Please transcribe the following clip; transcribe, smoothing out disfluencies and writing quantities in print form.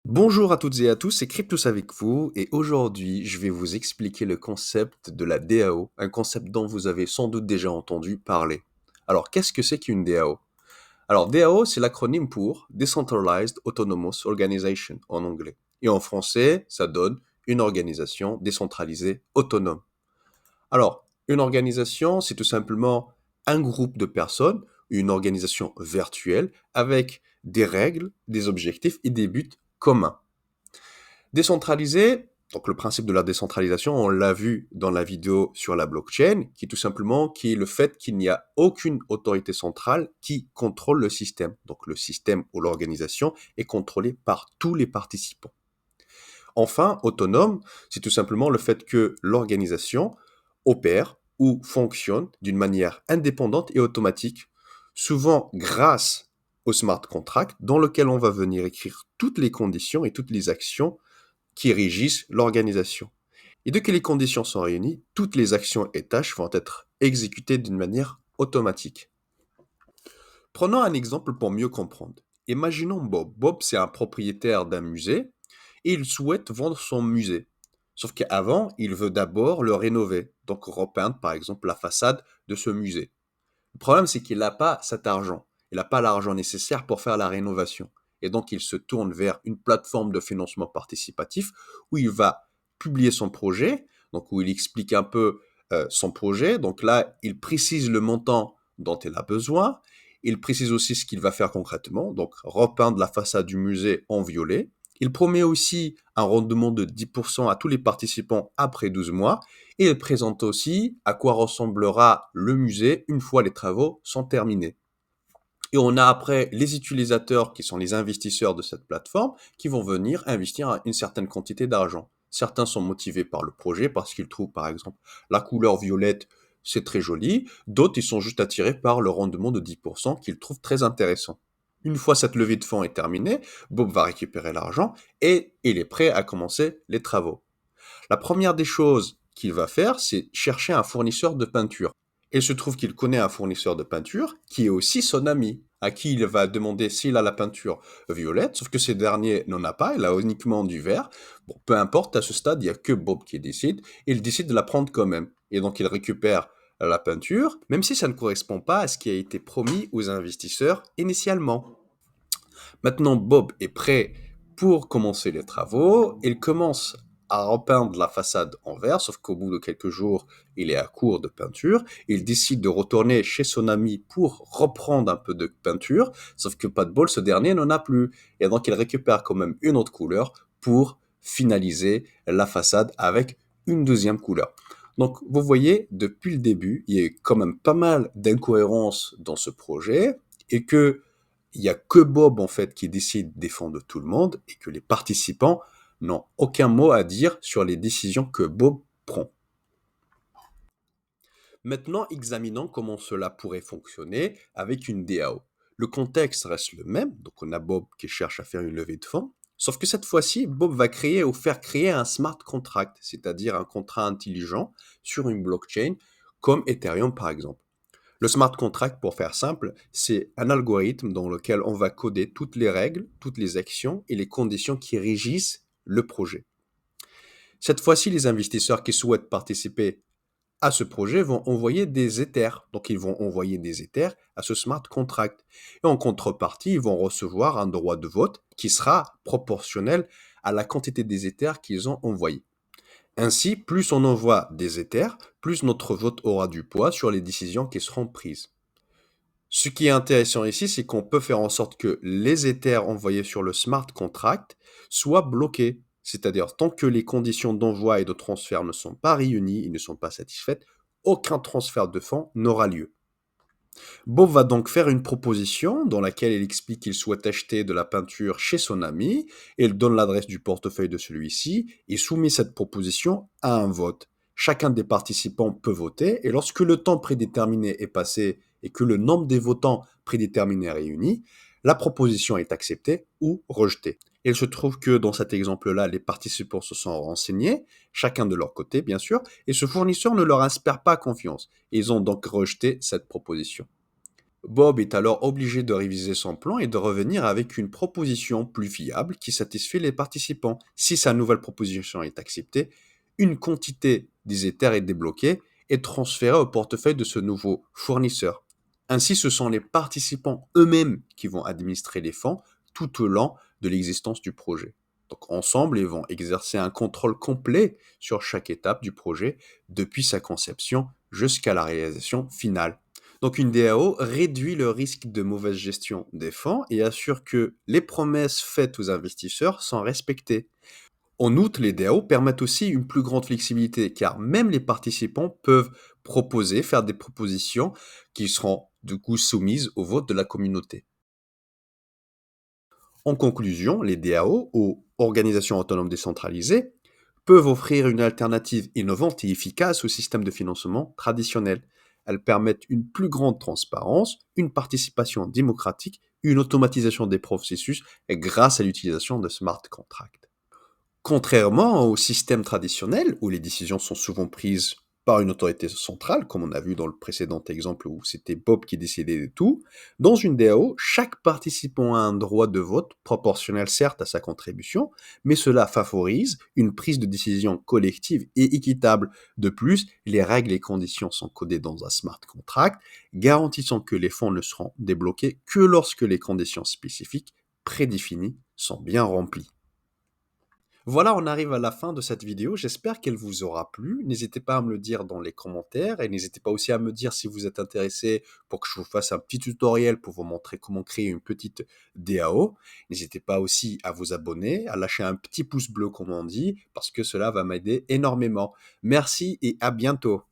Bonjour à toutes et à tous, c'est Cryptos avec vous et aujourd'hui je vais vous expliquer le concept de la DAO, un concept dont vous avez sans doute déjà entendu parler. Alors qu'est-ce que c'est qu'une DAO? Alors DAO c'est l'acronyme pour Decentralized Autonomous Organization en anglais. Et en français ça donne une organisation décentralisée autonome. Alors une organisation c'est tout simplement un groupe de personnes, une organisation virtuelle avec des règles, des objectifs et des buts communs. Décentralisé, donc le principe de la décentralisation, on l'a vu dans la vidéo sur la blockchain, qui est le fait qu'il n'y a aucune autorité centrale qui contrôle le système. Donc le système ou l'organisation est contrôlé par tous les participants. Enfin, autonome, c'est tout simplement le fait que l'organisation opère ou fonctionne d'une manière indépendante et automatique, souvent grâce au smart contract dans lequel on va venir écrire toutes les conditions et toutes les actions qui régissent l'organisation. Et dès que les conditions sont réunies, toutes les actions et tâches vont être exécutées d'une manière automatique. Prenons un exemple pour mieux comprendre. Imaginons Bob. Bob, c'est un propriétaire d'un musée et il souhaite vendre son musée. Sauf qu'avant, il veut d'abord le rénover, donc repeindre par exemple la façade de ce musée. Le problème, c'est qu'il n'a pas cet argent. Il n'a pas l'argent nécessaire pour faire la rénovation. Et donc, il se tourne vers une plateforme de financement participatif où il va publier son projet, donc où il explique un peu son projet. Donc là, il précise le montant dont il a besoin. Il précise aussi ce qu'il va faire concrètement, donc repeindre la façade du musée en violet. Il promet aussi un rendement de 10% à tous les participants après 12 mois et il présente aussi à quoi ressemblera le musée une fois les travaux sont terminés. Et on a après les utilisateurs qui sont les investisseurs de cette plateforme qui vont venir investir une certaine quantité d'argent. Certains sont motivés par le projet parce qu'ils trouvent par exemple la couleur violette, c'est très joli. D'autres, ils sont juste attirés par le rendement de 10% qu'ils trouvent très intéressant. Une fois cette levée de fonds est terminée, Bob va récupérer l'argent et il est prêt à commencer les travaux. La première des choses qu'il va faire, c'est chercher un fournisseur de peinture. Il se trouve qu'il connaît un fournisseur de peinture qui est aussi son ami, à qui il va demander s'il a la peinture violette, sauf que ce dernier n'en a pas, il a uniquement du vert. Bon, peu importe, à ce stade, il n'y a que Bob qui décide, et il décide de la prendre quand même. Et donc il récupère la peinture, même si ça ne correspond pas à ce qui a été promis aux investisseurs initialement. Maintenant, Bob est prêt pour commencer les travaux. Il commence à repeindre la façade en vert, sauf qu'au bout de quelques jours, il est à court de peinture. Il décide de retourner chez son ami pour reprendre un peu de peinture, sauf que pas de bol, ce dernier n'en a plus. Et donc, il récupère quand même une autre couleur pour finaliser la façade avec une deuxième couleur. Donc, vous voyez, depuis le début, il y a quand même pas mal d'incohérences dans ce projet et que il y a que Bob en fait qui décide des fonds de tout le monde et que les participants n'ont aucun mot à dire sur les décisions que Bob prend. Maintenant, examinons comment cela pourrait fonctionner avec une DAO. Le contexte reste le même, donc on a Bob qui cherche à faire une levée de fonds, sauf que cette fois-ci, Bob va créer ou faire créer un smart contract, c'est-à-dire un contrat intelligent sur une blockchain comme Ethereum par exemple. Le smart contract, pour faire simple, c'est un algorithme dans lequel on va coder toutes les règles, toutes les actions et les conditions qui régissent le projet. Cette fois-ci, les investisseurs qui souhaitent participer à ce projet vont envoyer des Ethers. Donc, ils vont envoyer des Ethers à ce smart contract. Et en contrepartie, ils vont recevoir un droit de vote qui sera proportionnel à la quantité des Ethers qu'ils ont envoyés. Ainsi, plus on envoie des Ethers, plus notre vote aura du poids sur les décisions qui seront prises. Ce qui est intéressant ici, c'est qu'on peut faire en sorte que les Ethers envoyés sur le smart contract soient bloqués. C'est-à-dire, tant que les conditions d'envoi et de transfert ne sont pas réunies et ne sont pas satisfaites, aucun transfert de fonds n'aura lieu. Bob va donc faire une proposition dans laquelle il explique qu'il souhaite acheter de la peinture chez son ami, et il donne l'adresse du portefeuille de celui-ci et soumet cette proposition à un vote. Chacun des participants peut voter et lorsque le temps prédéterminé est passé et que le nombre des votants prédéterminés est réuni, la proposition est acceptée ou rejetée. Il se trouve que dans cet exemple-là, les participants se sont renseignés, chacun de leur côté bien sûr, et ce fournisseur ne leur inspire pas confiance. Ils ont donc rejeté cette proposition. Bob est alors obligé de réviser son plan et de revenir avec une proposition plus fiable qui satisfait les participants. Si sa nouvelle proposition est acceptée, une quantité des Ethers est débloquée et transférée au portefeuille de ce nouveau fournisseur. Ainsi, ce sont les participants eux-mêmes qui vont administrer les fonds tout au long de l'existence du projet. Donc ensemble, ils vont exercer un contrôle complet sur chaque étape du projet, depuis sa conception jusqu'à la réalisation finale. Donc une DAO réduit le risque de mauvaise gestion des fonds et assure que les promesses faites aux investisseurs sont respectées. En outre, les DAO permettent aussi une plus grande flexibilité car même les participants peuvent faire des propositions qui seront du coup soumises au vote de la communauté. En conclusion, les DAO, ou organisations autonomes décentralisées, peuvent offrir une alternative innovante et efficace au système de financement traditionnel. Elles permettent une plus grande transparence, une participation démocratique, une automatisation des processus et grâce à l'utilisation de smart contracts. Contrairement au système traditionnel, où les décisions sont souvent prises par une autorité centrale, comme on a vu dans le précédent exemple où c'était Bob qui décidait de tout, dans une DAO, chaque participant a un droit de vote proportionnel certes à sa contribution, mais cela favorise une prise de décision collective et équitable. De plus, les règles et conditions sont codées dans un smart contract, garantissant que les fonds ne seront débloqués que lorsque les conditions spécifiques prédéfinies sont bien remplies. Voilà, on arrive à la fin de cette vidéo. J'espère qu'elle vous aura plu. N'hésitez pas à me le dire dans les commentaires et n'hésitez pas aussi à me dire si vous êtes intéressé pour que je vous fasse un petit tutoriel pour vous montrer comment créer une petite DAO. N'hésitez pas aussi à vous abonner, à lâcher un petit pouce bleu comme on dit, parce que cela va m'aider énormément. Merci et à bientôt.